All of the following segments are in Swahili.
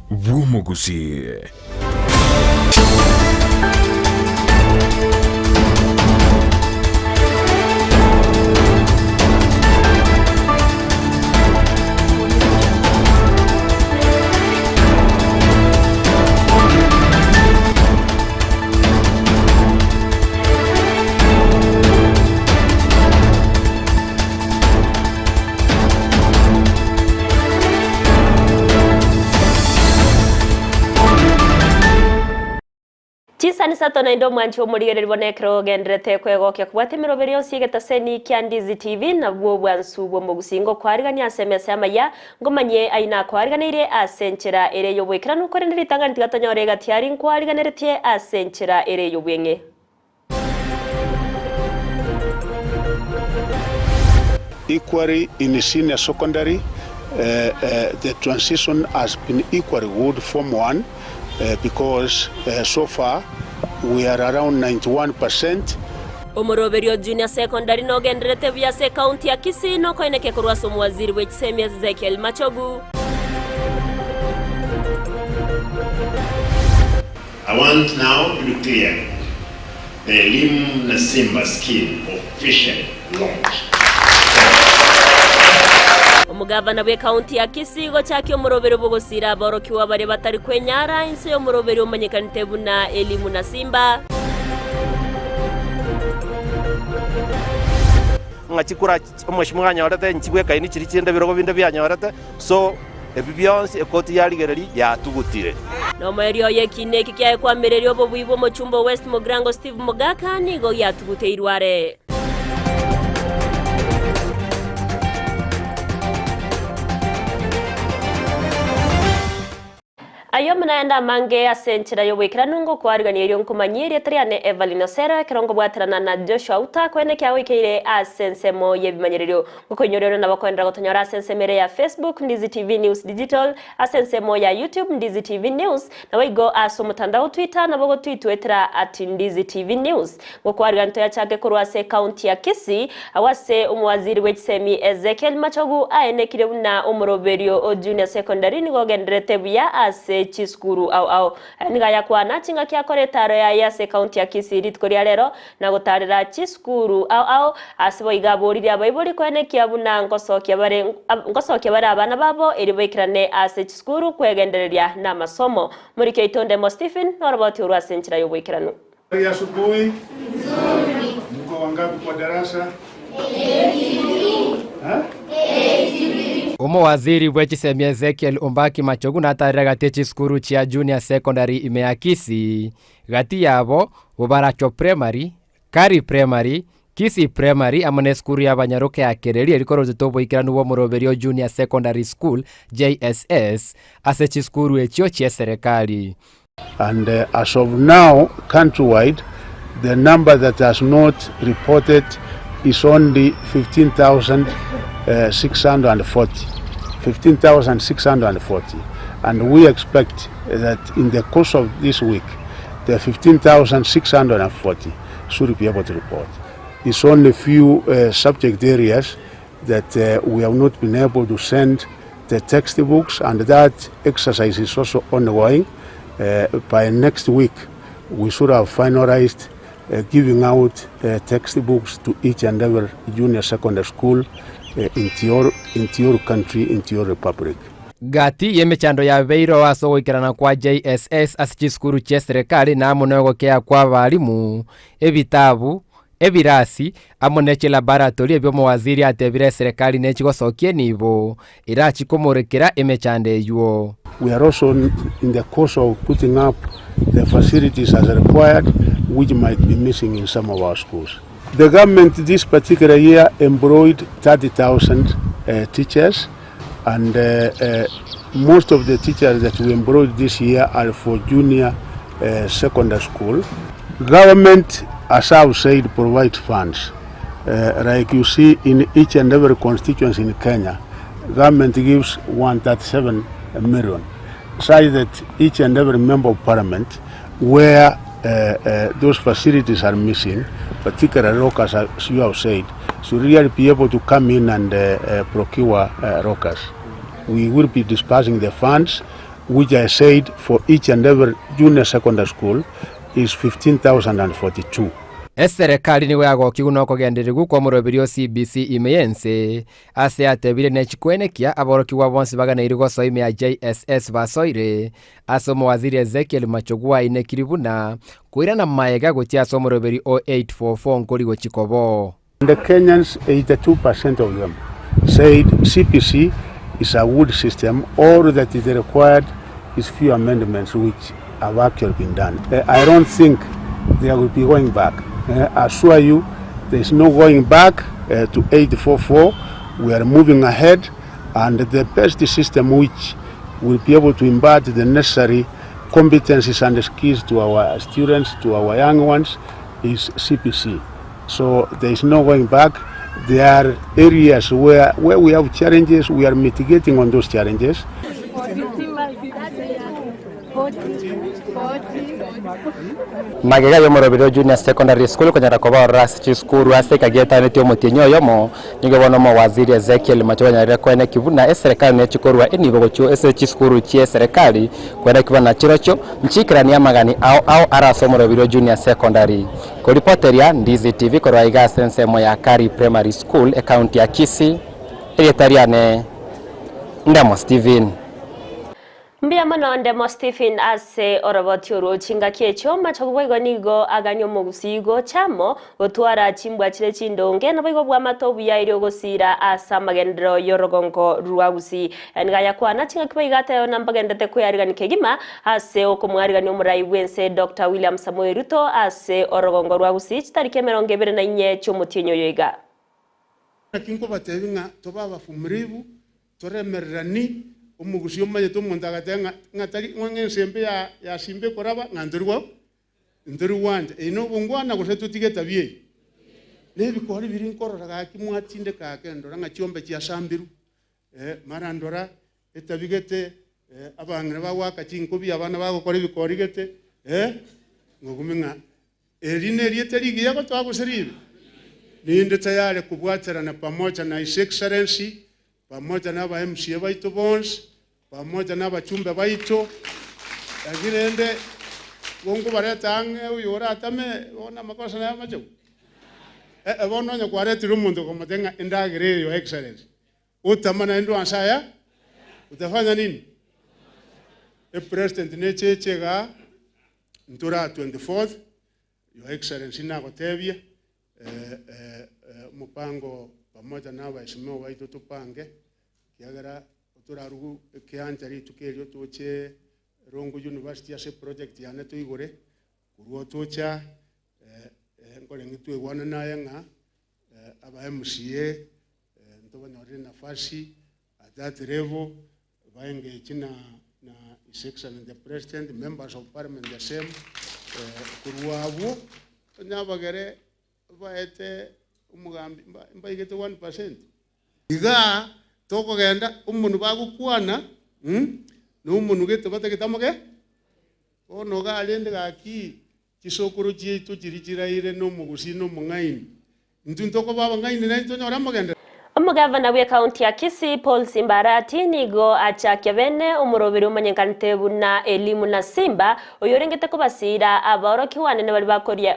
Gusii. Chinsa ni Isato na indo mwanchi omurigere ribonekero gendrete kwegokia kubwate miroberio sigeta seni kya Ndizi TV na bwo bwansu bwo mugusingo kwarigania SMS Amayia ngomanye aina kwariganire asenchera ere yobwekera nuko rendiri tangani tigatonyore gatiari kwariganeretie asenchera ere yobwenge. Equally in senior secondary, the transition has been equally good from one because so far we are around 91%. Omoroberio junior secondary no gendrete vya se county ya Kisii no koineke kurwaso mwaziri wechisemi Ezekiel Machogu. I want now to be clear. The Elimu na Simba scheme officially launched. Omugavana we county ya Kisii go chaki omoroberio bogosira borokiwa bare batari kwenyara inse omoroberio manyekanite buna Elimu na Simba. Ngachikura omushimwa nyorete nchibwe kaini chiri chinde birogo binde bya nyorete so ebibyonse ekoti yaligereri yatugutire no mwerio yekine kikyae kwa mererio bobwibo mochumbo West Mogrango Steve Mogaka nigo yatugute irware. Ayo mnaenda mange asenchera yobwekera nungo kwariganira nkumanyiri triane Everline Osero kirongo bwaterana na Joshua Auta kwene kya wikeire asensemo yebimanyirio gukonyorero nabakwendera gotonyora asensemere ya Facebook Ndizi TV News Digital asensemo ya YouTube Ndizi TV News na waigo asomutandao Twitter na bogo tweetwetera @Ndizi TV News gokwariganto ya chake kurwase county ya Kisii awase umwaziri wechisemi Ezekiel Machogu aenekire na omoroberio junior secondary nigo gendrete bya ase chiskuru au niga yakwa nachinga kya koretaro ya se county ya Kisii ritkoria rero na gutarira chiskuru au asibo igaburira abayibori kwene kya buna ngosokia bare abana babo eribekirane ase chiskuru kwegendereria na masomo muri ke itonde mo Stephen noroboti urwasenchira yobwekirano ya asubuhi nzuri mko wangapi kwa darasa Omowaziri wechisemi Ezekiel Ombaki Machogu natarira gati chiskuru chia junior secondary ime Kisii gati yabo Bubaracho primary, Kari primary, Kisii primary amone skuru ya banyaroke ya kereri erikoro zitobo ikiranu wo moroberio junior secondary school JSS ase chiskuru echio chia serikali. And as of now countrywide the number that has not reported is only 15,640, and we expect that in the course of this week the 15,640 should be able to report. It's only a few subject areas that we have not been able to send the textbooks, and that exercise is also ongoing. By next week we should have finalized giving out textbooks to each and every junior secondary school in your country, in your republic. Gati yemechando ya beiro waso wikirana kwa JSS asichiskuru chia serikali na amonego kea kwa walimu ebitabu ebirasi amoneche laboratory ebyo mowaziri atebire serikali nechigosokie nibo irachi komorekera emechande yuo. We are also in the course of putting up the facilities as required, which might be missing in some of our schools. The government this particular year employed 30,000 teachers, and most of the teachers that we employed this year are for junior secondary school. Government, as I've said, provides funds. Like you see in each and every constituency in Kenya, government gives 137 million, such that each and every member of parliament where those facilities are missing, particularly rockers, as you have said, should really be able to come in and procure rockers. We will be dispersing the funds, which I said for each and every junior secondary school is 15,042. Serikali niwe agokiguna okugenderera kwa murobiri CBC imeyense ase atebire nechikwenekia aboroki wa bonse bagana goso ime ya JSS basoire asomo waziri Ezekiel Machogua inekiribuna kuirana maega gotia asomo murobiri 0844 nkori gochikobo. The Kenyans, 82% of them said CPC is a good system. All that is required is few amendments which have actually been done. I don't think they will be going back. I assure you, there is no going back to 844. We are moving ahead, and the best system which will be able to impart the necessary competencies and skills to our students, to our young ones, is CPC. So there is no going back. There are areas where we have challenges. We are mitigating on those challenges. Magega yo morobiro junior secondary school konyara koba rasi skuru ase kageta netio motinyo yomo nigebono mo waziri Ezekiel Machogua rekwene kivuna serikali ne chikorwa enibo gocho ese skuru chie serikali kwenda kibana chirocho mchikirania magani au araso morobiro junior secondary ko reporteria Ndizi TV korwa iga sense mo ya Kari primary school e county ya Kisii Etariane Ndamo Steven Mbia mano Ndemo Stephen ase oroboti uruchinga kiecho Machogua igonigo aganyo mugusigo chamo gotwara chimbwa chile chindonge na bigo bwa matobu ya irio gosira asa magendero yorogongo rwa Gusii ngaya kwana chinga kibaigata yo nambagendete kuyarigani kegima ase okumwarigani umurai wense Dr. William Samuel Ruto ase orogongo rwa Gusii chitarike 24 cy'umutinyo yoiga kinko batebinga tobaba fumribu toremerrani umugusi omaye to mondagatenga ngatari ngensembe ya simbe koraba ndurwande ino bungwana gose tutigeta bie nebikori biri nkorora kimwatinde kakendo ranga chiombe chia sambiru marandora etabigete abangre bawaka chinkobi abana bagokora bikori gete ngoguminga erine rieteri yako twagusiribe ninde tayari kubwaterana pamoja na His Excellency pamoja na ba MCA baito bonds pamoja na bachumbe baito agirende bongo baretange uyora atame ona makosa na macho bono nya kwareti rumundu komatenga indagire Your Excellency utamana ndo ansaya utafanya nini president ne chechega ntura 24th Your Excellency na gotebia mupango pamoja na baheshimiwa baito tupange kiagara turarugu kianjari tukerio toche Rongo University ase project yane tuigore kuruo tocha ngore ngitwe gwana naye nga aba MCA ntobanyore nafasi at that level baenge china na His Excellency the President, members of Parliament the same kuruabo nyabagere baete umugambi mbaigete 1%. Iga toko genda umuntu bagukwana no umuntu gete bategetamoge ono galende gaki kisokuru cyitu kirikiraire no mugusi no mungaini ntoko baba ngaini na ntonyora mugende. Umugavana wa kaunti ya Kisii Paul Simbarati nigo achakia bene umurobiri umanyenkanite buna elimu na simba uyorengete ko basira aboroki wane ne bali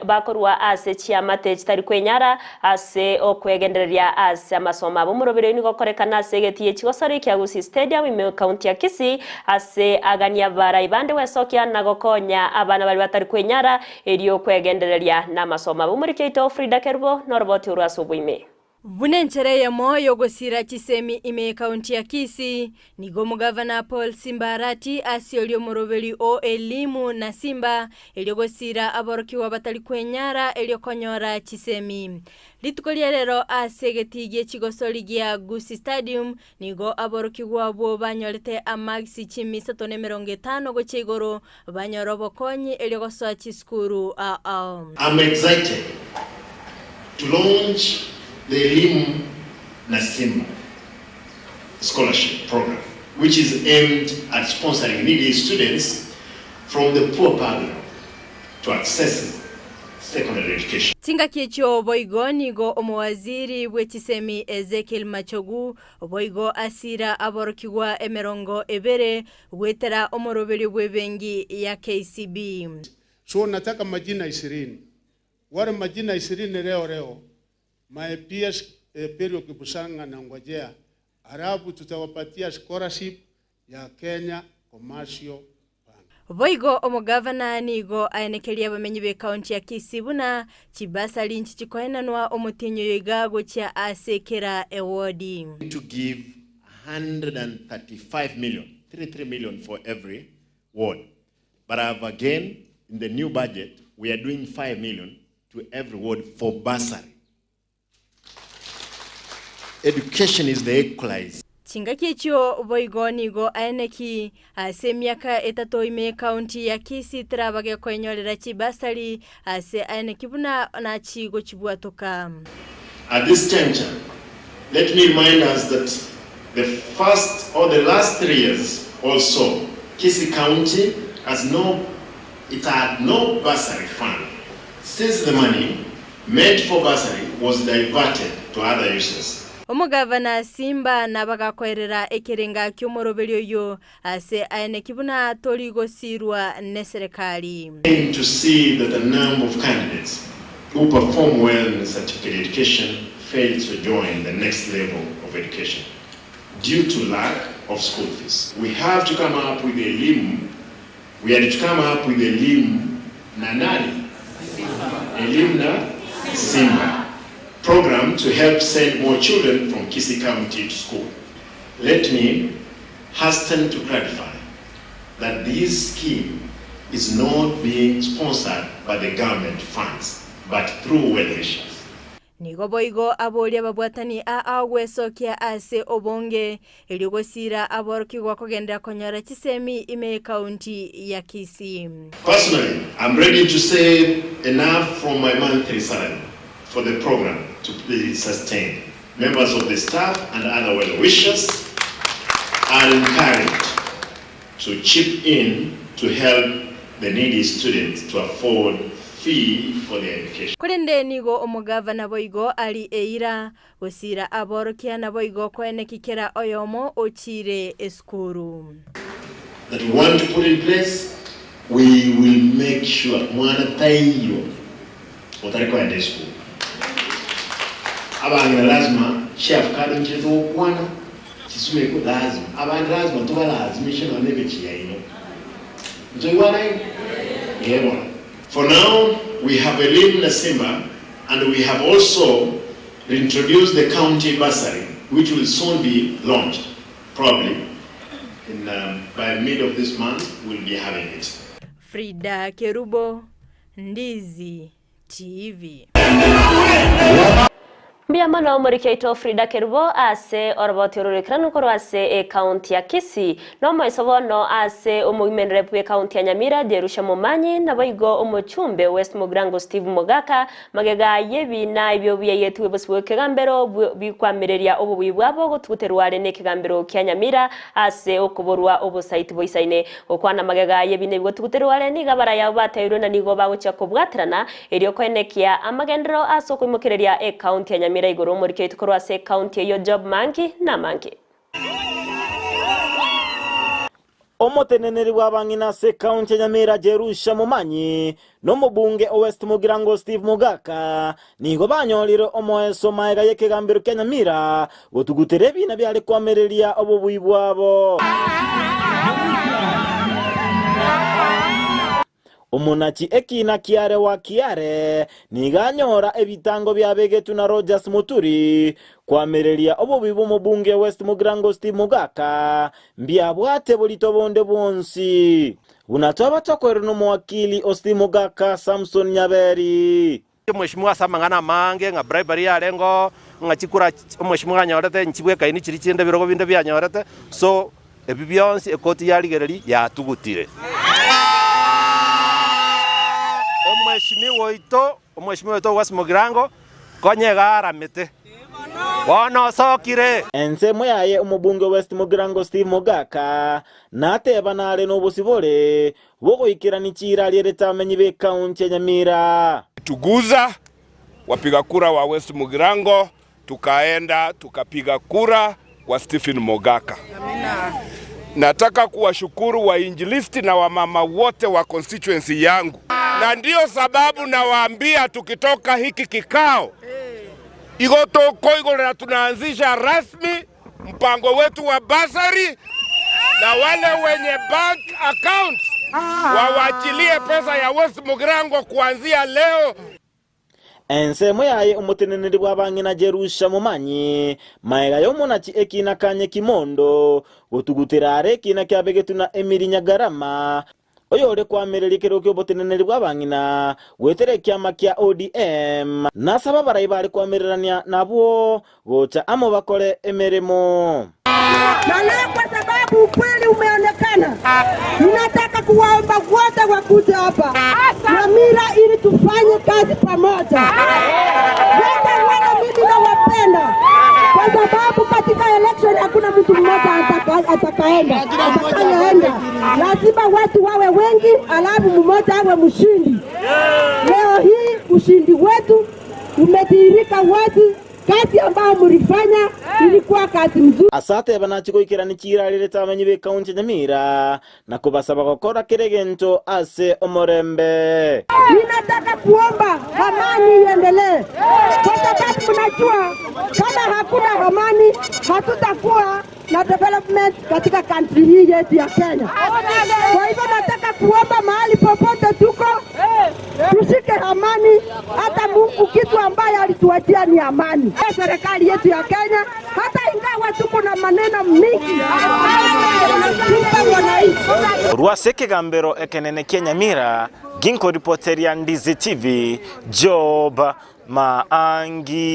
bakorwa ase chiamate kitari kwenyara ase okwegendereria ase amasoma abumurobiri nigo korekana ase getiye chigosori kya Gusii Stadium ime kaunti ya Kisii ase agania bara ibande wesokia nagokonya abana bali batari kwenyara eriyo kwegendereria na masoma abumurikeito Frida Kerbo noroboti urasubuime. Bunenchereye moyo gosira chisemi ime kaunti ya Kisii nigo mugavana Paul Simbarati asiolio morobeli o elimu na simba elio gosira aboroki wabatali kwenyara elio konyora chisemi litukolia lero asegetigie chigosoli gia Gusii Stadium nigo aboroki wabo banyolete amagisi chimisa tone 50 goche igoro banyorobo konyi elio gosoa chiskuru I'm excited to launch the Elimu na Simba scholarship program, which is aimed at sponsoring needy students from the poor background to access secondary education. Tinga kicho boigo nigo omwaziri bw'ekisemi Ezekiel Machogu boigo asira aborokigwa emerongo ebere gwetera omoroberi bw'ebengi ya KCB. So nataka majina 20. Wale majina 20 leo my peers Perio Kibusanga na ngojea Arabu tutawapatia scholarship ya Kenya Commercial Bank. Boigo omugavana nigo aenekelia bamenyi be county ya Kisii buna kibasali nchi chikoenanwa omutinyo yigago cha asekera award. To give 135 million, 33 million for every ward. But again, in the new budget, we are doing 5 million to every ward for bursary. Education is the equalizer. Chinga kicho boigo nigo aeneki ase miaka etato ime county ya Kisii trabage kwenyorera chibasali ase aeneki buna na chigo chibwatoka. At this juncture, let me remind us that the first or the last 3 years also, Kisii County had no bursary fund. Since the money meant for bursary was diverted to other uses. Omugavana Simba nabagakwerera ekerenga ky'omorobelyo yo ase aeneki buna toligo sirwa ne serikali. To see that a number of candidates who perform well in certificate education fail to join the next level of education due to lack of school fees. We have to come up with a limb. We had to come up with a limb nanani, a limb na Simba program to help send more children from Kisii County to school. Let me hasten to clarify that this scheme is not being sponsored by the government funds, but through well wishers. Nigo boigo abolia babwatani awesokya ase obonge eligosira aborokigwa kogenda konyora kisemi ime county ya Kisii. Personally, I'm ready to save enough from my monthly salary for the program to be sustained. Members of the staff and other well wishers are encouraged to chip in to help the needy students to afford fee for their education. Kulinde nigo omugavana boigo ali eira osira aborokia na boigo kwenekikera oyomo ochire eskuru. That we want to put in place, we will make sure mwana taiyo otariko ende school. Abangi lazima chef kadi mchezo kwana chisume ko lazima abangi lazima tuba lazimisha na nebe chiyaino. Ndio wana yebo. For now, we have a limb na Simba, and we have also introduced the county bursary, which will soon be launched. Probably by mid of this month, we'll be having it. Frida Kerubo, Ndizi TV. Mbia mana umurikeito Frida Kerubo ase orbotiororikiranu koro ase county ya Kisii no maisobono ase umuimenere pwe county ya Nyamira derusha mumanyi na boigo umuchumbe West Mugrango Steve Mugaka magega yebi na ibyo biyetu boswe kegambero bikwamireria obubi bwabo gututerware ne kegambero kya Nyamira ase okuborwa obusaiti boisaine okwana magega yebi ne gututerware ni gabara ya batayiro na nigo bagucha kubwatrana eriyo kwenekia amagendero aso kumukereria county ya Nyamira igoro muri tukoro ase county yo job manki na manki. Omoteneneri w'abangina se county Nyamira jerusha mumanyi no mubunge West Mugrango Steve Mugaka nigo banyolire omoeso maega yekegambiro kya Nyamira gotuguterebi na byali kwamereria obubuyi bwabo. Omunachi ekina kiare wa kiare niganyora ebitango byabegetu na Rogers Muturi kwamereria obubibu mubunge West Mugrango Steve Mugaka mbyabwate bulitobonde bonsi bunatoba tokwero no mwakili Steve Mugaka Samson Nyaberi. Mheshimiwa samangana mange nga bribery alengo nga chikura mheshimiwa nyorete nchibwe kaini chiri chinde birogo binde bya nyorete so ebibyonsi ekoti yaligereri yatugutire. Mheshimiwa ito West Mugrango konyega aramete wono sokire ense mwaye umubunge West Mugrango Steve Mugaka nateba nale no busibole wogo ikirani chira lyereta amenyi be county Nyamira tuguza wapiga kura wa West Mugirango, tukaenda tukapiga kura kwa Stephen Mogaka. Amina. Nataka kuwashukuru wainjilisti na wamama wote wa constituency yangu. Na ndio sababu nawaambia tukitoka hiki kikao, igotoko tunaanzisha rasmi mpango wetu wa basari, na wale wenye bank accounts wawachilie pesa ya West Mugirango kuanzia leo. Ensemo yaye umuteneneri bw'abangina Jerusha mumanyi maega yomunachi ekina kanye kimondo gutugutirare kina kyabegetu na Emiri Nyagarama oyo ore kwamereri kirokyo obuteneneri bw'abangina wetere kyama kya ODM nasaba barayi bari kwamererania nabo gocha amo bakore emeremo. Na leo kwa sababu ukweli umeonekana, ninataka kuwaomba wote wakuje hapa Nyamira ili tufanye kazi pamoja. Wote wale mimi nawapenda, kwa sababu katika election hakuna mtu mmoja atakaenda. Lazima watu wawe wengi, alafu mmoja awe mshindi. Leo hii ushindi wetu umedhihirika wazi. Kazi ambao mlifanya ilikuwa kazi mzuri. Asate banachiko ikirani kirarire tamenyi be kaunti Nyamira na kubasaba gukora kiregento ase omorembe. Ninataka kuomba amani iendelee. Kwa sababu tunajua kama hakuna amani hatutakuwa na development katika country hii yetu ya Kenya. Kwa hivyo nataka kuomba mahali popote tuko tushike amani, hata Mungu kitu ambaye alituachia ni amani. Serikali yetu ya Kenya hata ingawa tuko na maneno mingi Ruaseke gambero ekenene Nyamira ginko reporteri ya Ndizi TV Job Maangi.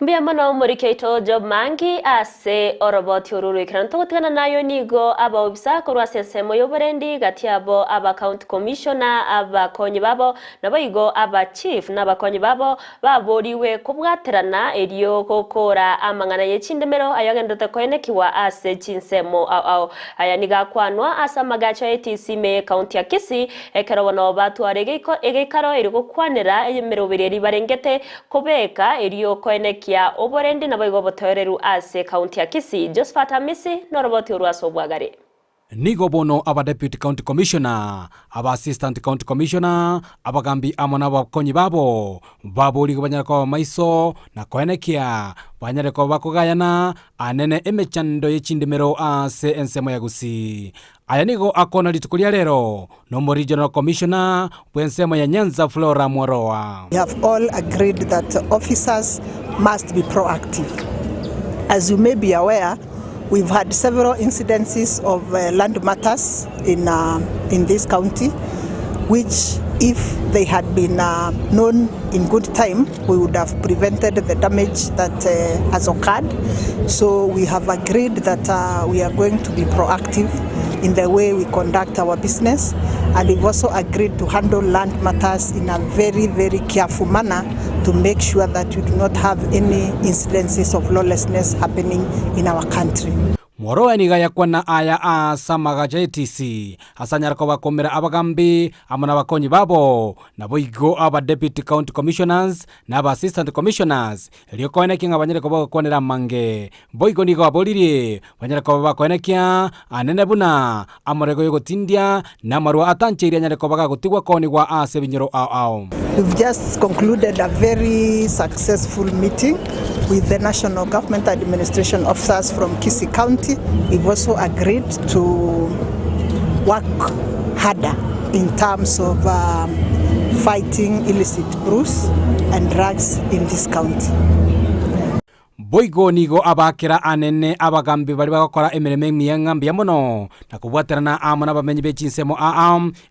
Mbia mwana umurikeito Job Mangi ase oroboti ururu ikirantogotikana nayo nigo aba obisa kurwa sensemo yoborendi gati abo aba county commissioner aba konyi babo nabo igo aba chief n'abakonyi babo baboriwe kubwaterana eriyo kokora amangana yechindemero ayagendete koenekiwa ase chinsemo au ayaniga kwanwa asa magacho ATC me county ya Kisii ekerobona batu aregeko egekaro eriko kwanera emeroberi barengete kubeka eriyo koeneki ya oborendi na boigo botoreru ase county ya Kisii. Josephat Amisi noroboti urwaso bwagare nigo bono aba deputy county commissioner aba assistant county commissioner abagambi amona bakonyi babo baburigo banyarako maiso na koenekia banyarako bakugayana anene emechando yechindemero ase ensemo ya Gusii. Aya nigo akona litukulia lero no regional commissioner bwensemo ya Nyanza Flora Mworoa. We have all agreed that officers must be proactive. As you may be aware, we've had several incidences of land matters in this county, which if they had been known in good time, we would have prevented the damage that has occurred. So we have agreed that we are going to be proactive in the way we conduct our business, and we've also agreed to handle land matters in a very, very careful manner to make sure that we do not have any incidences of lawlessness happening in our country. Mworoa niga yakwana aya asa magaja ATC asanyarako bakomera abagambi amana bakonyi babo nabo igo aba deputy county commissioners na aba assistant commissioners eliokoenekia abanyareko bakonera mange boigo nigo abolirie banyareko bakoenekia anene buna amorego yogotindia na marwa atancheria anyareko bagagotigwa konigwa ase binyoro ao. We've just concluded a very successful meeting with the National Government Administration officers from Kisii County. We've also agreed to work harder in terms of fighting illicit brews and drugs in this county. Boigo nigo abakera anene abagambi bali bagakora emireme miyangambi yamono na kubwaterana amona bamenyi bechinsemo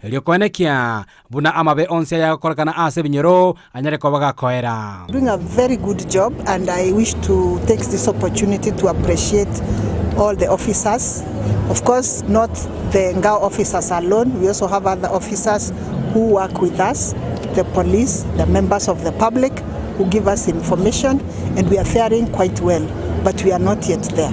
eliokoenekia buna amabe onse yakorakana ase binyoro anyareko bagakoera. Doing a very good job, and I wish to take this opportunity to appreciate all the officers. Of course, not the Ngao officers alone. We also have other officers who work with us, the police, the members of the public who give us information, and we are faring quite well, but we are not yet there.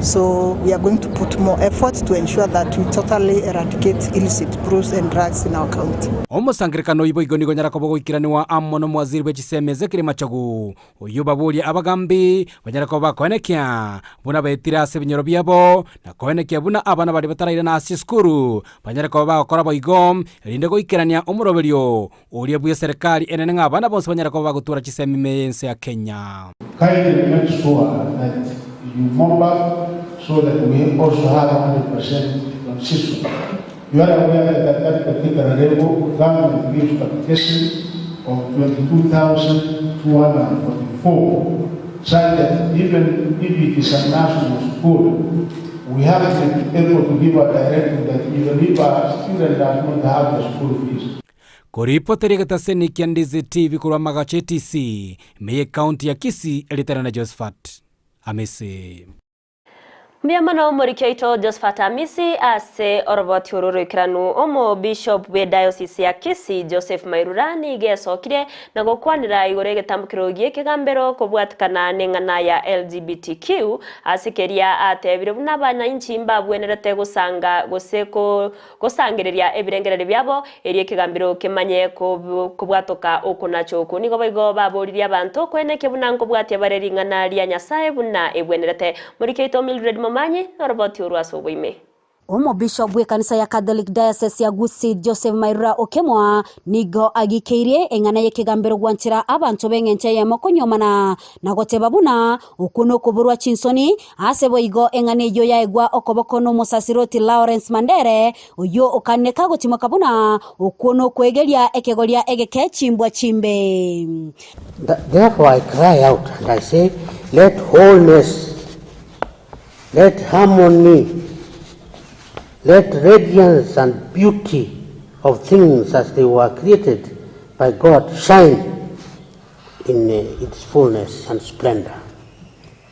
So we are going to put more effort to ensure that we totally eradicate illicit brews and drugs in our county. Omusangirikano ibo igoni gonyara kobo gukiraniwa amono mwaziri bechisemeze kiri machagu uyubabuli abagambi banyara koba konekia buna betira se binyoro byabo na konekia buna abana bali bataraira na asiskuru banyara koba bakora boigom elinde goikirania omurobelio uriye buye serikali enene ngabana bonse banyara koba gutura chisemense ya Kenya. Kindly make sure that you mop up so that we also have 100% consistent. You are aware that that particular level government gives application of 22,244, such that even if it is a national school, we have been able to give a directive that even if a student does not have the school fees. Kuripoteri gataseni kia Ndizi TV kurwa magache TC, meye county ya Kisii elitana na Josephat Amisi. Miyamano murikyoito Josephat Amisi ase oroboti ururikiranu omo Bishop we Diocese ya Kisii Joseph Mairurani gesokire na gokwanira igore getambukiro giekigambero kubwatikana nengana ya LGBTQ asikeria atebire bunabana inchi mbabwenerete gusanga gosangereria ebirengerere byabo eri kigambiro kimanye kubwatoka okunacho okunigo bigo baburiria abantu kweneke bunango bwati abareringana lya Nyasaye buna ebwenerete murikyoito Mildred Manyi oroboti urwaso bwime. Omo Bishop we kanisa ya Catholic Diocese ya Gusii Joseph Mairura Okemwa nigo agikeirie engana yekigambiro gwanchira abantu bengenche ya mokonyomana na goteba buna ukuno kuburwa Chinsoni asebo igo engana yo ya egwa okoboko no musasiroti Lawrence Mandere uyo okaneka gotimoka buna ukuno kwegelia ekegolia egeke chimbwa chimbe. Therefore I cry out and I say, let wholeness, let harmony, let radiance and beauty of things as they were created by God shine in its fullness and splendor.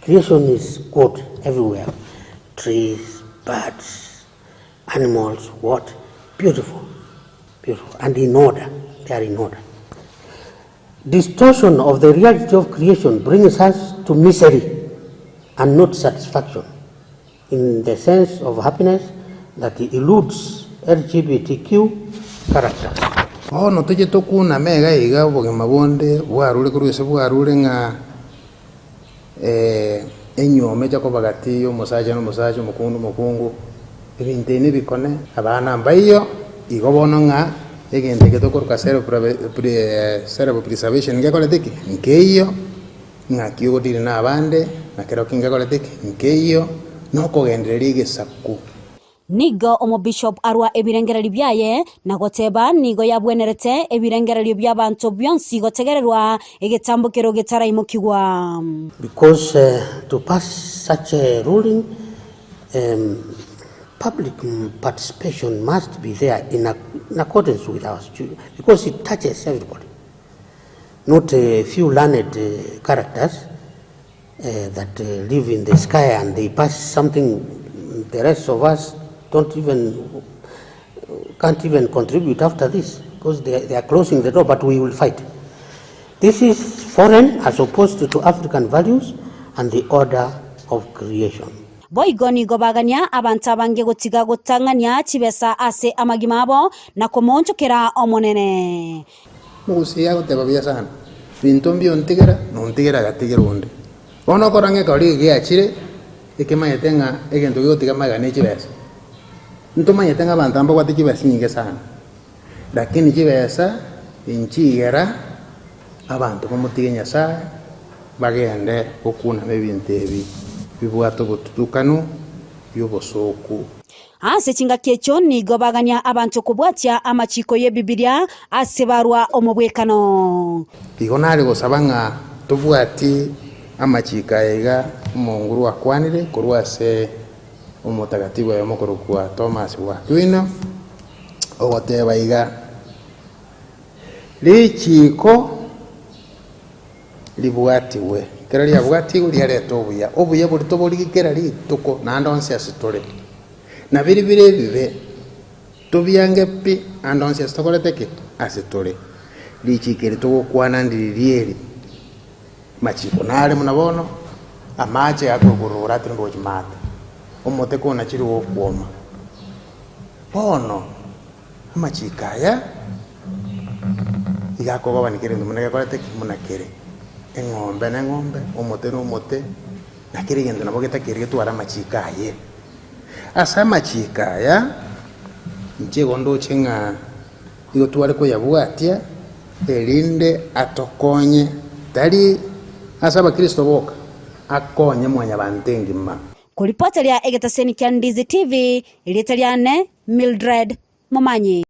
Creation is good everywhere. Trees, birds, animals, what? Beautiful. Beautiful. And in order. They are in order. Distortion of the reality of creation brings us to misery and not satisfaction, in the sense of happiness that eludes LGBTQ characters. No tuje tokuna mega iga bogema bonde bwarure kurwese bwarure nga enyome jako bagati yo musaje no musaje mukungu ibinte ni bikone abana mbayo igo bono nga egende getokorka cerebral preservation ngakole tiki nkeyo nga kiyo diri na abande na kero kingakole tiki nkeyo no kogendereri gesaku. Nigo omo Bishop arwa ebirengereri byaye na goteba nigo yabwenerete ebirengereri by'abantu byonsi gotegererwa egetambukiro getarayimukigwa. Because to pass such a ruling, public participation must be there in accordance with our students, because it touches everybody, not a few learned characters that live in the sky and they pass something the rest of us can't even contribute after this, because they are closing the door, but we will fight. This is foreign as opposed to African values and the order of creation. Boigoni gobaganya abantu abange gotiga gotanganya chibesa ase amagimabo na komonchokera omonene. Gusii agoteba bya sana. Bintu mbyo ntigera no ntigera gatigera onde. Bono korange kali giachire ikimanye tenga egento gotiga magane chibesa. Ntumanye tenga abantu ambo kwati chibesa nyinge sana. Lakini chibesa inchigera abantu komutige Nyasaye bagende okuna bebintu ebi bibwato bututukanu yobosoku. Ase chinga kecho ni gobaganya abantu kubwatia amachiko ye Biblia asebarwa omubwekano. Igonari gosabanga tubwati amachika ega munguru akwanire kurwase umutagatifu ya mukuru kwa Thomas wa Twino ogoteba iga lichiko libwatiwe kera lya bwatiwe lyaleto obuya buli toboligikera lituko nandonse asitole na biribire bibe tobyange pi andonse asitokoleteke asitole lichikere tokwana ndirieri machiko nale munabono amache akokurura timbo chimata omote kona chiri wokuoma bono amachikaya igakogobanikire ndu munege korete kimunakire eng'ombe na ng'ombe omote na omote nakiri gento nabo getakiri getwara amachikaye asa amachikaya nche gondo chenga igo tware ko yabwatia erinde atokonye tari asa abakristo boka akonye mwanya bantengima. Kuripoteria egetaseni kia Ndizi TV ilitaliane Mildred Momanyi.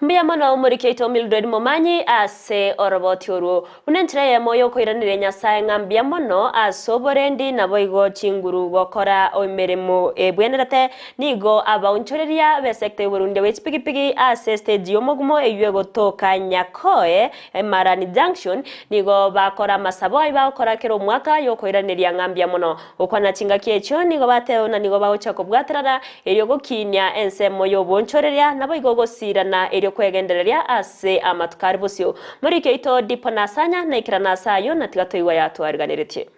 Mbia mono umurikito Mildred Momanyi ase oroboti oru unenchira ya moyo koiranire Nyasaye ngambia mono asoborendi na boigo chinguru gokora oimeremo ebwenerate nigo abaunchoreria besekte Burundi wechipigipigi ase stage yomogumo eyue gotoka Nyakoe Marani Junction nigo bakora masabo ibakora kero mwaka yo koiraniria ngambia mono okwana chinga kiecho nigo bateo na nigo baucha kobwaterana eryo gokinya ensemo yo bonchoreria na boigo gosirana kwegendereria ase amatukari busio muri keito diponasanya na ikiranasa na tigatoiwa yatwariganiretie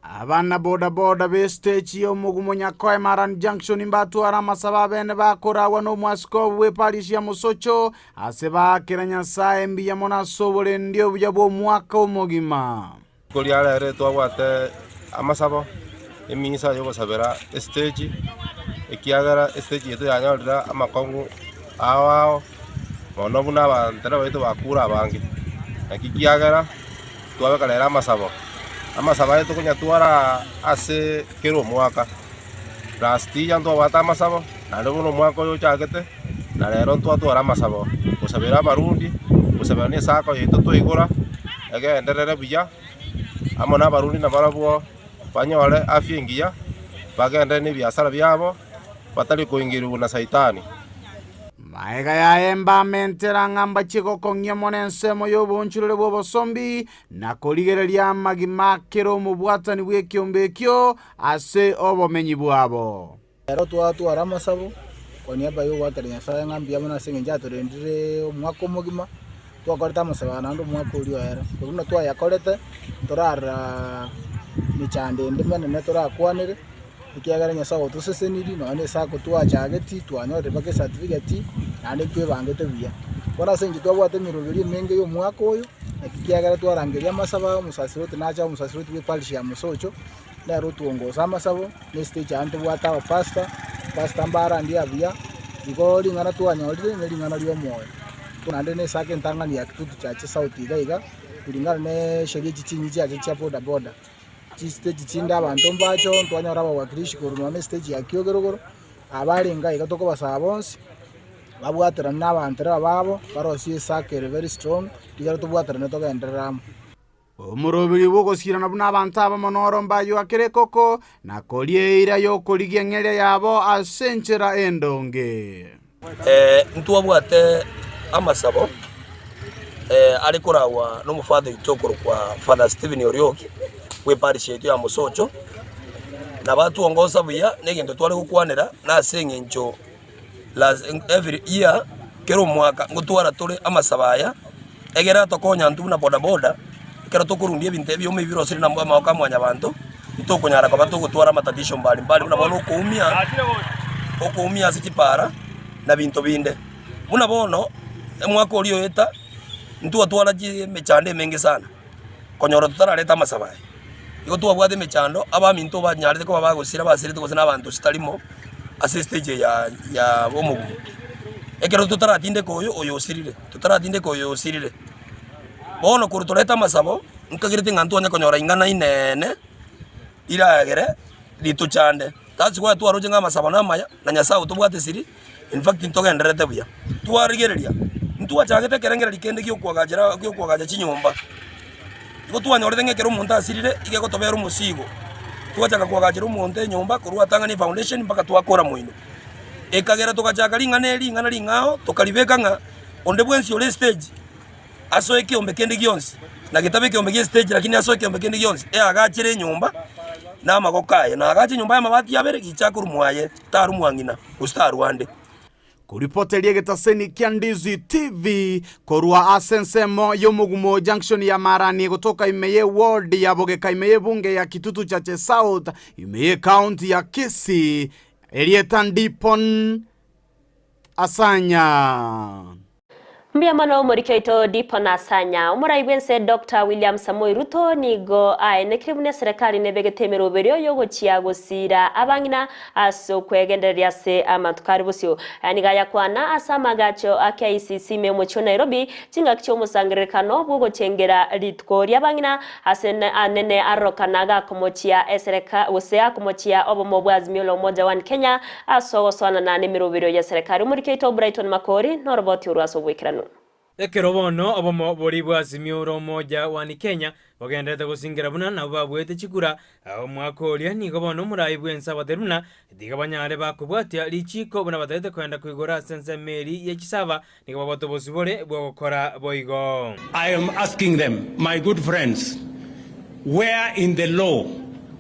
abana boda be stage yo mugumo Nyakoe Marani Junction imbatwara masaba bene bakorawa no mwasko we parish ya Musocho ase bakira Nyasaye mbiya mona sobole ndio buya bo mwaka omugima kuri arere twabwate amasabo emisa yo gusabera stage ikiagara stage yetu yanyorira amakongu awao mono buna bantera baitu bakura abangi nakikiagara twabekalera amasabo yetu kunyatwara ase kero mwaka plasti yanto bata amasabo nalo buno mwaka yo chagete na lero twatwara amasabo kusabera barundi kusabera ni sako yetu toigura agenderere buya amona barundi na barabo banyore afyengiya bagende ni biasara byabo batali kuingiru na saitani Maega ya emba mentera ngamba chiko kongye monensemo yo bonchurere bobo sombi na koligereria magimakero mubwatani bwe kyombekyo ase obomenyi bwabo. Ero twatwara amasabo koniaba yo watari Nyasaye ngambia mona senge njaturendire omwaka omugima twakoreta amasabo nando omwaka uri era kuruna twayakorete torara michande ndimene ne torakwanire ikiagara Nyasaye otuseseniri none sako twachageti twanyorete bake certificate ane twe bangete biya bora sengi twabwate mirobiri menge yo mwaka oyo ikiagara twarangeria amasaba musasiroti nacha musasiroti we parish ya Musocho na rotuongoza amasabo ne stage ante bwata wa pastor mbara ndi abia igori ngana twanyorire ne lingana lyo moyo tunande ne sake ntangani ya kitutu cha South Igaiga kulingana ne shege chichinyi cha boda stage chinda abantu mbacho twanyora abawakirishi kurumane stage ya Kyogerogoro abarenga igatoko basabonsi babwatera n'abantera babo barosi sakere very strong digara tubwatera ne togenderamo omurobiri bogosira na n'abantu abamonoro mbayo akere koko na kolie ira yo koligia ngere yabo asenchera endonge ntwabwate amasabo ari kurawa no mufadhi itokoro kwa Father Stephen Orioki we parish yetu ya Musocho na batu ongoza buya negendo twale kukwanira na sengencho every year kero mwaka ngutwara tole amasabaya egera tokonya ntu na boda kero tokurundie binte byo mibiro siri na mwaka mwanya bantu itokunyara kwa batu gutwara matadisho mbali unabona okuumia sikipara na binto binde unabono mwaka ulio eta ntu atwala ji mechande mengi sana konyoro tutaraleta amasabaya iko twabwate mechando abaminto banyarite ko babagusira basirite ko n'abantu sitarimo assistage ya bomugu ekero tutaratinde koyo osirire bono kurutoleta amasabo nkagirite ngantu anya konyora ingana inene iragere lituchande that's why twaroje amasabo namaya na Nyasaye tubwate siri in fact ntogenderete buya twarigereria ntwachagete kerengera likende kyokwagaja chinyomba iko twanyorete ngekero umuntu asirire igeko tobera umusigo twachaka kwagajira umuntu nyomba kurwa tanga ni foundation mpaka twakora mwino ekagera tukachaka lingana lingao tukalibeka nga onde bwensi ole stage aso ekiombe kende gionsi na kitabe kiombe stage lakini aso ekiombe kende gionsi agachire nyomba na magokaye na agache nyomba ya mabati yabere gichakuru mwaye taru mwangina ustaru wande kuripoteria gitaseni kia Ndizi TV korua asensemo yomugumo junction ya Marani kutoka Imeye ward ya Bogeka Imeye bunge ya Kitutu Chache South Imeye county ya Kisii Elieta Ndipon Asanya. Mbiamano morikyoito Dipon Asanya umuraibense Dr. William Samoei Ruto nigo aenekiribune serikali nebegetemero berio yogochia gusira abangina aso kwegenderia se amatukari busyo anigaya kwana asamagacho akia ICC memocho Nairobi tinga kicho musangirekano bwo chengera litko abangina asene anene arokanaga komochia serikali usea komochia obomo bwazimio moja wa Kenya aso swana na nemero berio ya serikali umurikyoito Brighton Makori no roboti uraso bwikirano ekerobono obomo bori bwazimio moja wa Kenya bagendete gusingira buna na babwete chikura omwaka oria nigo bono murai bwensa bateruna digabanyare bakubwatia lichiko buna batete kwenda kuigora sense meri ya Chisava nigo baboto bosibore bwo gukora boigo. I am asking them, my good friends, where in the law,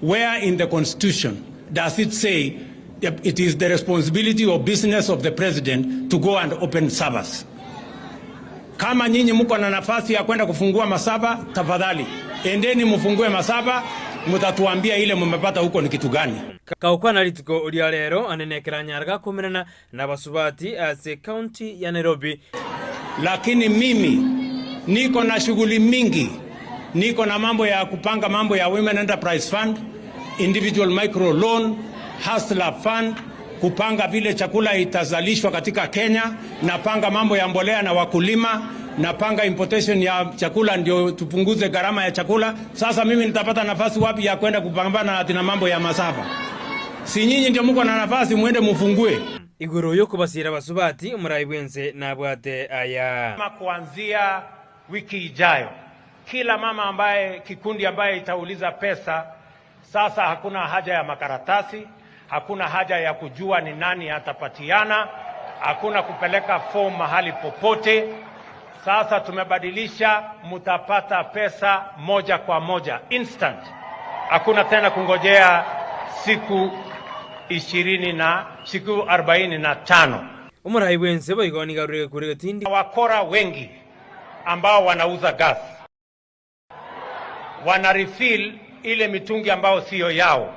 where in the constitution does it say it is the responsibility or business of the president to go and open servers? Kama nyinyi mko na nafasi ya kwenda kufungua masaba, tafadhali endeni mfungue masaba, mtatuambia ile mmepata huko ni kitu gani. Kaukwana litiko ulia lero anenekera nyarga kumirana na basubati as county ya Nairobi. Lakini mimi niko na shughuli mingi, niko na mambo ya kupanga mambo ya Women Enterprise Fund, Individual Micro Loan, Hustler Fund, kupanga vile chakula itazalishwa katika Kenya, napanga mambo ya mbolea na wakulima, napanga importation ya chakula ndio tupunguze gharama ya chakula. Sasa mimi nitapata nafasi wapi ya kwenda kupambana na mambo ya masafa? Si nyinyi ndio mko na nafasi, muende mfungue. Iguru yoko basira basubati umuraibwense na bwate aya. Kuanzia wiki ijayo, kila mama ambaye kikundi ambaye itauliza pesa, sasa hakuna haja ya makaratasi, hakuna haja ya kujua ni nani atapatiana, hakuna kupeleka form mahali popote. Sasa tumebadilisha, mutapata pesa moja kwa moja, instant. Hakuna tena kungojea siku 45. Umuraibense boigoni garure kure tindi wakora wengi ambao wanauza gas wana refill ile mitungi ambao sio yao,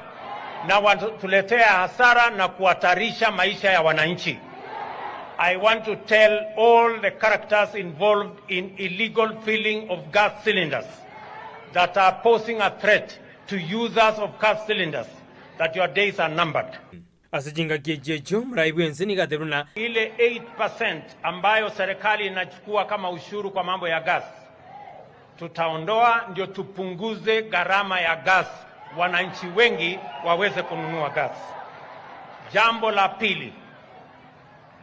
na watuletea hasara na kuhatarisha maisha ya wananchi. I want to tell all the characters involved in illegal filling of gas cylinders that are posing a threat to users of gas cylinders that your days are numbered. Asijinga kijecho mraibwense ni gateruna ile 8% ambayo serikali inachukua kama ushuru kwa mambo ya gas tutaondoa, ndio tupunguze gharama ya gas, wananchi wengi waweze kununua gas. Jambo la pili,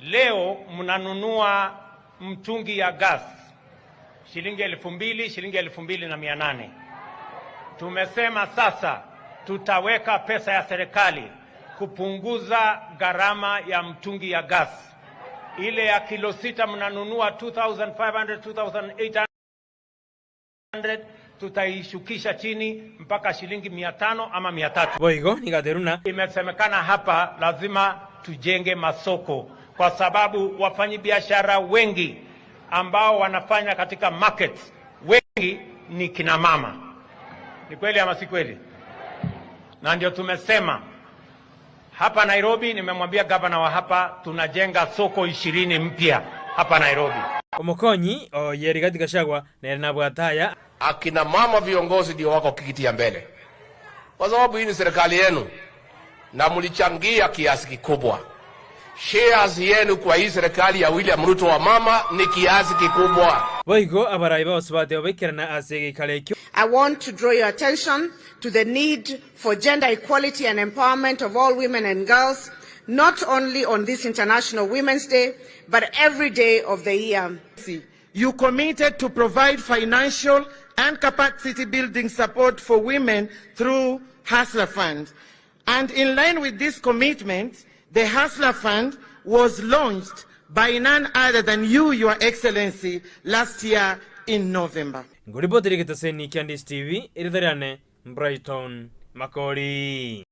leo mnanunua mtungi ya gas shilingi 2,000, shilingi 2,800. Tumesema sasa tutaweka pesa ya serikali kupunguza gharama ya mtungi ya gas. Ile ya kilo 6 mnanunua 2,500, 2,800, tutaishukisha chini mpaka shilingi 500 ama 300. Boigo ni gateruna. Imesemekana hapa lazima tujenge masoko, kwa sababu wafanyabiashara wengi ambao wanafanya katika markets wengi ni kina mama. Ni kweli ama si kweli? Na ndio tumesema hapa Nairobi, nimemwambia gavana wa hapa tunajenga soko 20 mpya hapa Nairobi. Omokonyi yeri katika shagwa na bwataya akina mama viongozi ndio wako kikiti ya mbele, kwa sababu hii ni serikali yenu na mlichangia kiasi kikubwa. Shares yenu kwa hii serikali ya William Ruto wa mama ni kiasi kikubwa. Boigo abaraiba osbate obekirana asege kalekyo. I want to draw your attention to the need for gender equality and empowerment of all women and girls, not only on this International Women's Day, but every day of the year. You committed to provide financial and capacity building support for women through Hustler Fund. And in line with this commitment, the Hustler Fund was launched by none other than you, Your Excellency, last year in November. Nguripoteri kitaseni kia Ndizi TV, iridhariane Brighton Makori.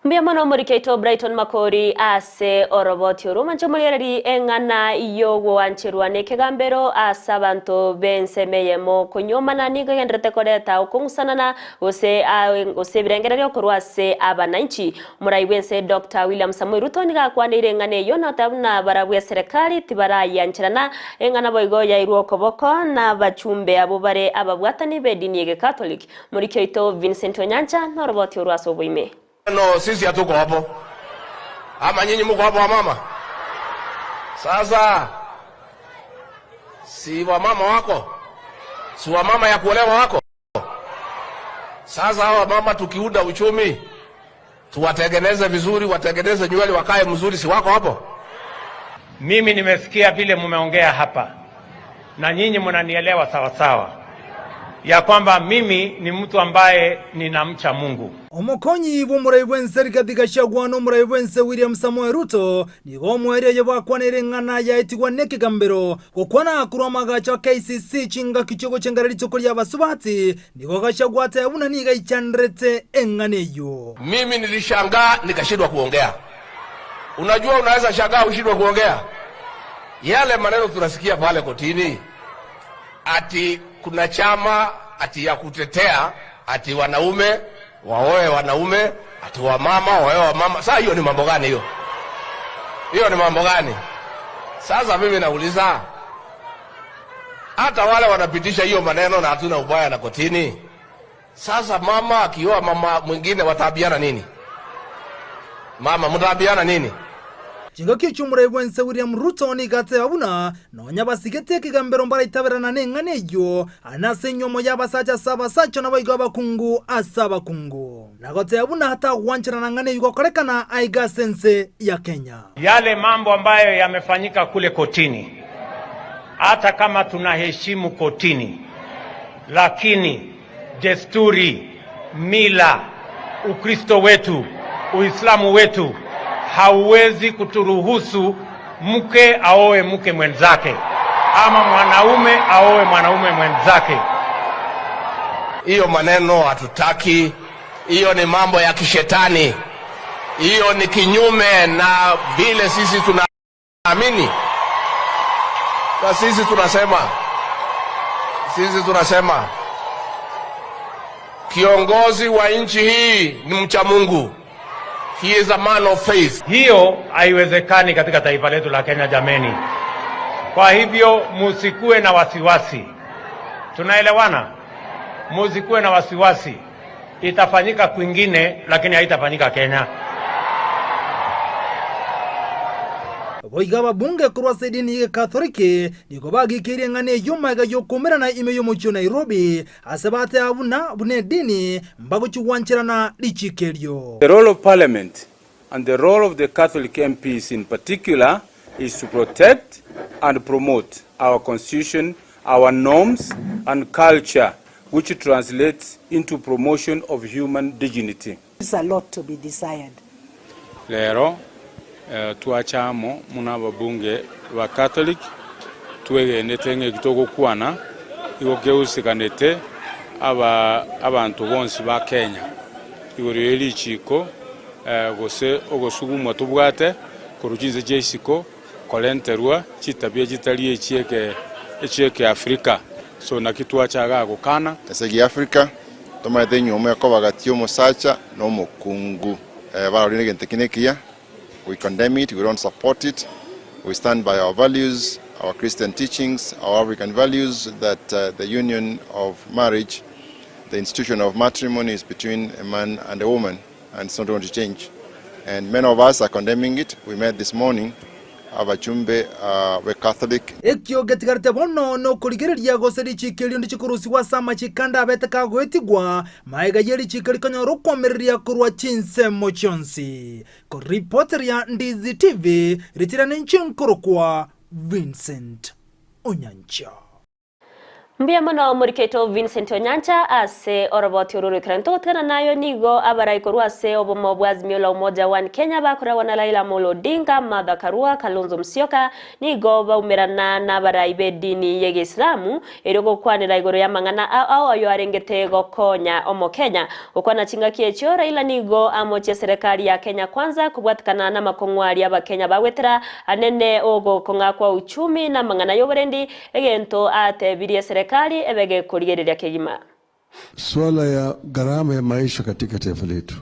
Mbiamano murikeito Brighton Makori ase oroboti uruma nchumulieri engana yogo anchirwane kegambero asabanto bensemeyemo kunyomana nigendrete koreta ukungusanana ose birengerero kurwase abananchi muraiwense Dr. William Samuel Ruto niga kwanire engane yona tabuna barabwe serikali tibara yanchirana engana boigo ya irwokoboko na bachumbe abubare ababwatani bedini yege Catholic murikeito Vincent Onyancha na oroboti urwaso boime. No, sisi hatuko hapo. Ama nyinyi mko hapo mama? Sasa si wa mama wako? Si wa mama ya kuolewa wako? Sasa hawa mama tukiunda uchumi, tuwatengeneze vizuri, watengeneze nywele wakae mzuri, si wako hapo? Mimi nimesikia vile mumeongea hapa. Na nyinyi mnanielewa sawa sawa. Ya kwamba mimi ni mtu ambaye ninamcha Mungu. Omokonyi b'umuraiwense katika shagwano muraiwense William Samuel Ruto nigo mwere yabakwanire ngana ya itigwa nekigambero kokwana kuramaga cha KCC chinga kichogo chengarari chokoli abasubati nigo gashagwata yabuna niga ichandrete enganeyo. Mimi nilishangaa nikashindwa kuongea. Unajua unaweza shangaa ushindwe kuongea. Yale maneno tunasikia pale kotini ati kuna chama ati ya kutetea ati wanaume waoe wanaume ati wamama waoe wamama. Sasa hiyo ni mambo gani hiyo? Hiyo ni mambo gani? Sasa mimi nauliza, hata wale wanapitisha hiyo maneno na hatuna ubaya na kotini. Sasa mama akioa mama mwingine watabiana nini? Mama mtabiana nini? Chinga kichumuraiwense William Ruto ni gate abuna nonya basigete kigambero mbara itaberana nenganeyo anase nyomo yabasacha saba sacho na baigo abakungu asaba kungu nagote abuna hata wanchana nangane yuko korekana aiga sense ya Kenya. Yale mambo ambayo yamefanyika kule kotini, hata kama tunaheshimu kotini, lakini desturi, mila, Ukristo wetu, Uislamu wetu hauwezi kuturuhusu mke aoe mke mwenzake ama mwanaume aoe mwanaume mwenzake. Hiyo maneno hatutaki. Hiyo ni mambo ya kishetani. Hiyo ni kinyume na vile sisi tunaamini. Na sisi tunasema kiongozi wa nchi hii ni mcha Mungu. He is a man of faith. Hiyo haiwezekani katika taifa letu la Kenya jameni. Kwa hivyo musikue na wasiwasi. Tunaelewana? Musikue na wasiwasi. Itafanyika kwingine lakini haitafanyika Kenya. Boigaba bunge kurwa sedini ye Katholike niko bagikiri ngane yuma ga yokomera na ime yomucho Nairobi asabate abuna bune dini mbago chuwanchirana lichikerio. The role of Parliament and the role of the Catholic MPs in particular is to protect and promote our constitution, our norms and culture, which translates into promotion of human dignity. There's a lot to be desired. Lero tuachamo muna babunge wa Catholic twegenete ngekitoko kwana igokeusikanete abantu bonsi ba Kenya igoreli chiko gose ogosugumwa tubwate kurujize jesiko kolenterwa chitabye gitali echieke Afrika so nakitwachaga gukana esegi Afrika tomaete nyomo yakobagatio musacha no mukungu barorine gentekinekia. We condemn it, we don't support it. We stand by our values, our Christian teachings, our African values that the union of marriage, the institution of matrimony is between a man and a woman, and it's not going to change. And many of us are condemning it. We met this morning. Abachumbe we Catholic. Ekyo getigarte bono no kurigereria goseri chikeli ndichikurusi wa sama chikanda beteka gwetigwa maiga yeri chikeli kanyoro komeria kurwa Chinsa mochonsi ko reporter ya Ndizi TV ritirane nchinkuru kwa Vincent Onyancha. Mbia mono muriketo Vincent Onyancha ase oroboti ururu kranto tena nayo nigo abarai korua ase obomo bwazimio la umoja wa Kenya bakora wana Raila Amolo Odinga Martha Karua Kalonzo Musyoka nigo baumerana na barai bedini yege Islamu erogo kwanira igoro ya mangana ao ayo arengete gokonya omo Kenya ukwana chinga kiechyo Raila nigo amoche serikali ya Kenya kwanza kubwatikana na makongwari aba Kenya bawetera anene ogo konga kwa uchumi na mangana yoberendi egento atebirie serikali ebege kurigereria kigima. Swala ya gharama ya maisha katika taifa letu.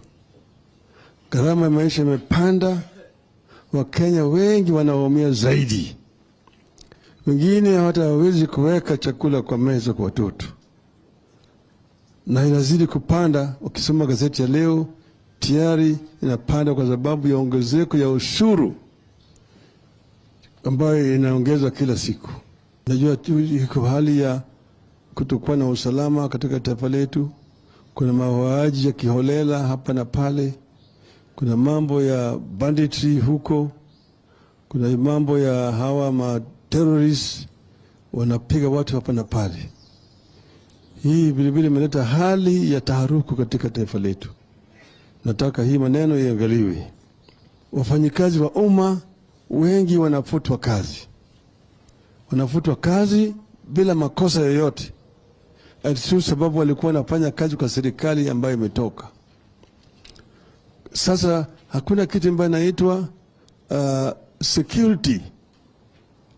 Gharama ya maisha imepanda, Wakenya wengi wanaumia zaidi. Wengine hawatawezi kuweka chakula kwa meza kwa watoto. Na inazidi kupanda, ukisoma gazeti ya leo, tayari inapanda kwa sababu ya ongezeko ya ushuru ambayo inaongezwa kila siku. Najua tu iko hali ya kutokuwa na usalama katika taifa letu. Kuna mauaji ya kiholela hapa na pale. Kuna mambo ya banditry huko. Kuna mambo ya hawa terrorists wanapiga watu hapa na pale. Hii vilevile imeleta hali ya taharuku katika taifa letu. Nataka hii maneno iangaliwe. Wafanyikazi wa umma wengi wanafutwa kazi. Wanafutwa kazi bila makosa yoyote. Ati sababu walikuwa wanafanya kazi kwa serikali ambayo imetoka. Sasa hakuna kitu ambacho inaitwa security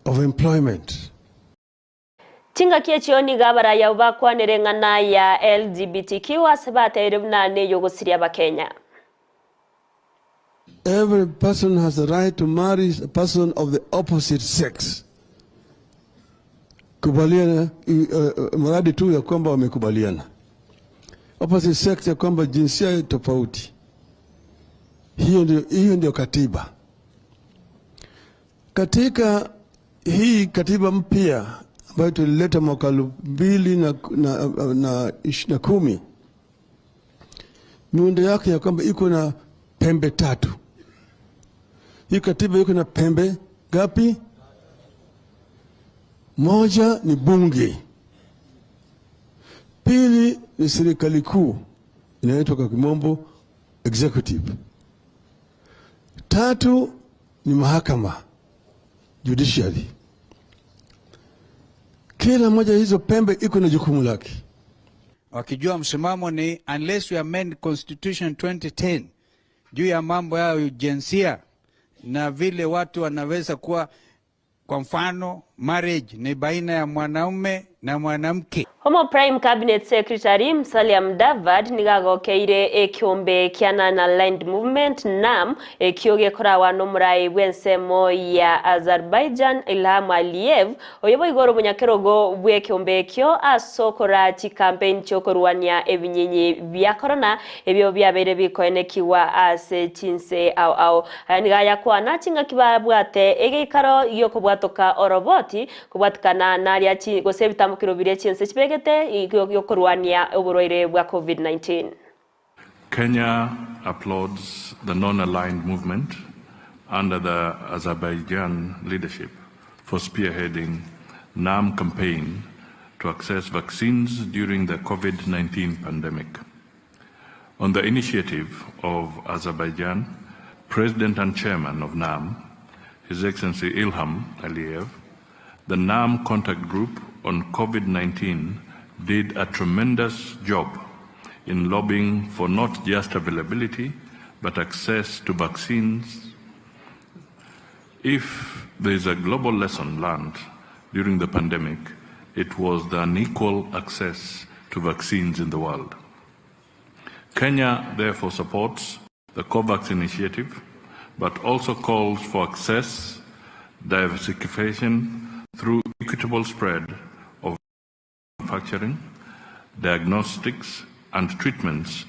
of employment. Chinga kiechyo ni gabara ya ubakwa nerengana ya LGBTQ asabate irumnane yogosiria ba Kenya. Every person has the right to marry a person of the opposite sex. Kubaliana, mradi tu ya kwamba wamekubaliana. Opposite sex ya kwamba jinsia tofauti. Hiyo ndio katiba. Katika hii katiba mpya ambayo tulileta mwaka 2010, miundo yake ya kwamba iko na pembe tatu. Hii katiba iko na pembe gapi? Moja ni bunge. Pili ni serikali kuu, inaitwa kwa kimombo executive. Tatu ni mahakama, judiciary. Kila moja hizo pembe iko na jukumu lake. Wakijua msimamo ni unless we amend Constitution 2010 juu ya mambo ya jinsia na vile watu wanaweza kuwa, kwa mfano marriage ni baina ya mwanaume na mwanamke. Homo Prime Cabinet Secretary Musalia Mudavadi nigagokeire ekiombe kiana na Land Movement NAM ekioge korawa no murai bwensemo ya Azerbaijan Ilham Aliyev oyobo igoro munyakerogo bwekiombe ekyo asokora chi campaign chokorwania ebinyinyi bya corona ebyo byabere bikoenekiwa ase Chinsa au anigaya kwana chinga kibabwate egekaro yokobwatoka oroboti kubwatikana naria chi gosebitambukiro bire Chinsa chibege COVID-19. Kenya applauds the non-aligned movement under the Azerbaijan leadership for spearheading NAM campaign to access vaccines during the COVID-19 pandemic. On the initiative of Azerbaijan, President and Chairman of NAM, His Excellency Ilham Aliyev, the NAM contact group on COVID-19 did a tremendous job in lobbying for not just availability, but access to vaccines. If there is a global lesson learned during the pandemic, it was the unequal access to vaccines in the world. Kenya therefore supports the COVAX initiative, but also calls for access, diversification through equitable spread of manufacturing, diagnostics, and treatments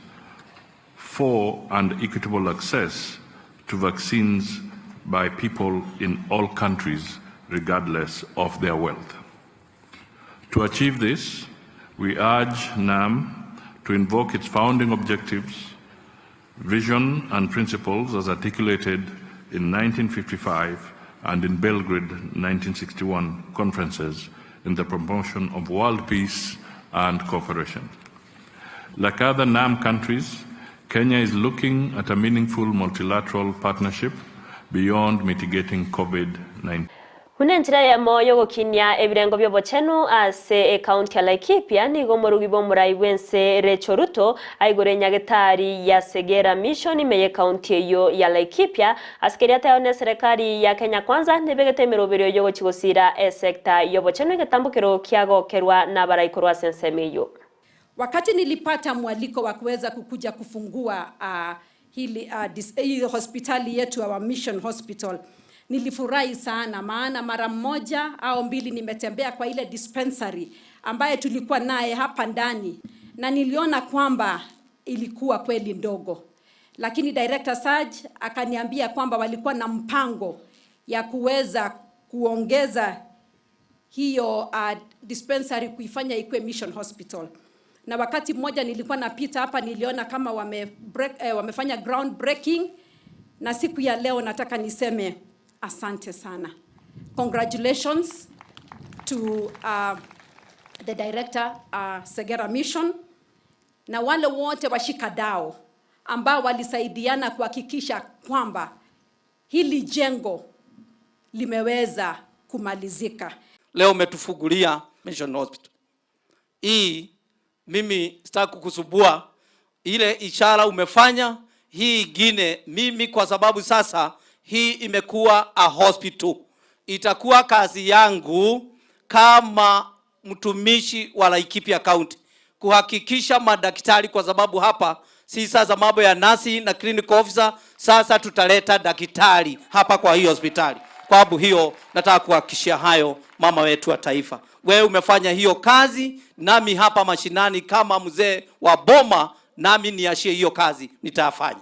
for and equitable access to vaccines by people in all countries, regardless of their wealth. To achieve this, we urge NAM to invoke its founding objectives, vision, and principles as articulated in 1955 and in Belgrade 1961 conferences in the promotion of world peace and cooperation. Like other NAM countries, Kenya is looking at a meaningful multilateral partnership beyond mitigating COVID-19. Unenjira ya moyo gukinya ebirengo byobochenu ase county ya Laikipia nigo murugi bomurai wense Rachel Ruto aigore nyagetari ya Segera Mission imeye county eyo ya Laikipia asikeria tayone serikali ya Kenya Kwanza nebegete miroberio yo gochigosira sector yobochenu getambukiro kiagokerwa na baraikorwa sensemeyo. Wakati nilipata mwaliko wa kuweza kukuja kufungua hii hospitali yetu wa Mission Hospital, nilifurahi sana, maana mara moja au mbili nimetembea kwa ile dispensary ambaye tulikuwa naye hapa ndani, na niliona kwamba ilikuwa kweli ndogo, lakini Director Sarge akaniambia kwamba walikuwa na mpango ya kuweza kuongeza hiyo dispensary kuifanya ikuwe Mission Hospital. Na wakati mmoja nilikuwa napita hapa, niliona kama wamefanya ground breaking, na siku ya leo nataka niseme asante sana. Congratulations to the director Segera Mission na wale wote washikadau ambao walisaidiana kuhakikisha kwamba hili jengo limeweza kumalizika. Leo umetufungulia Mission Hospital. Hii mimi sitaki kukusubua, ile ishara umefanya hii ingine mimi, kwa sababu sasa hii imekuwa a hospital. Itakuwa kazi yangu kama mtumishi wa Laikipia County kuhakikisha madaktari, kwa sababu hapa si sasa mambo ya nasi na clinical officer, sasa tutaleta daktari hapa kwa hii hospitali. Kwa sababu hiyo nataka kuhakikishia hayo mama wetu wa taifa. Wewe umefanya hiyo kazi, nami hapa mashinani kama mzee wa boma, nami niashie hiyo kazi nitafanya.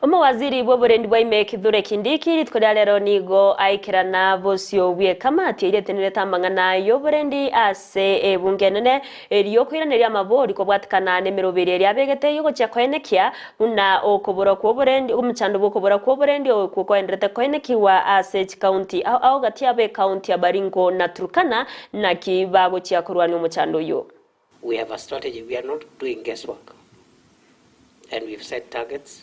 Waziri bw'oburendi bwaime Kithure Kindiki litkoda lero nigo aikirana bosio bwe kamati iretenere tamangana y'oburendi ase bungenene eriyo kwiranira amabori ko bwatikana nemerobere eri abegete yugo cyakwenekia una okobora ko burendi umuchando bw'okobora ko burendi okuko endrete kwenekiwa ase county au gati abe county ya Baringo na Turkana na kibago cyakorwani umuchando yo. We have a strategy. We are not doing guesswork, and we've set targets.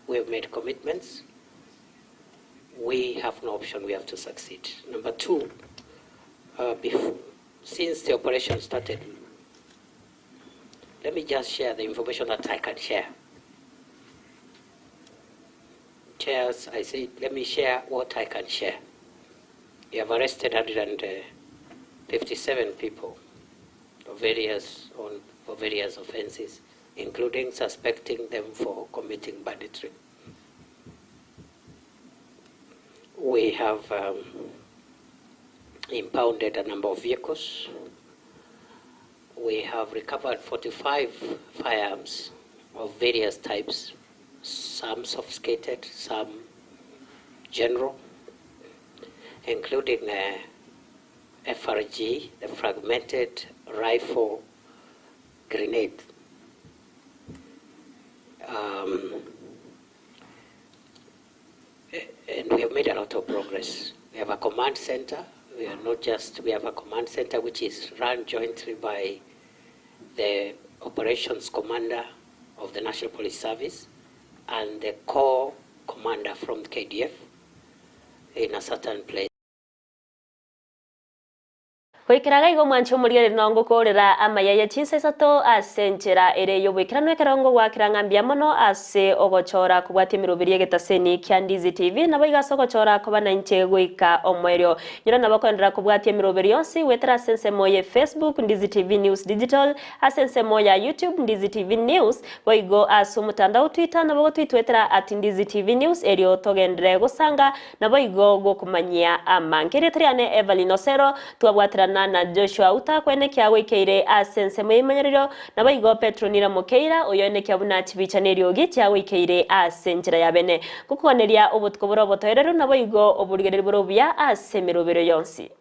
We have made commitments. We have no option. We have to succeed. Number two, since the operation started, let me just share the information that I can share. Chairs, I said, let me share what I can share. We have arrested 157 people for various offenses, including suspecting them for committing banditry. We have impounded a number of vehicles. We have recovered 45 firearms of various types, some sophisticated, some general, including FRG, the fragmented rifle grenade. And we have made a lot of progress. We have a command center. We have a command center which is run jointly by the operations commander of the National Police Service and the corps commander from the KDF in a certain place. Kwikiraga igo mwancho murire nongo korera Amayia ya Chinsa Isato asenjera ere yobwikirano ekarongo gwakirangambia mono ase ogochora kubwati mirubirie getaseni kya Ndizi TV nabo igasogochora kubana inche gwika omwerio nyira nabo kwendera kubwati mirubirie yonsi wetera sense moye Facebook Ndizi TV News Digital asense moya YouTube Ndizi TV News boigo asu mutandao Twitter nabo twitwetera @Ndizi TV News erio togendere gusanga nabo igo gokumanyia amangere triane Everline Osero twabwatira na Joshua Auta kwene kya wikeire asense muyimanyiriro nabo igo Petronira Mukeira oyone kya buna chibichanerio gitya wikeire asenjira yabene kukoneria obutko buro botoerero nabo igo oburigere buro bya asemerobero yonsi.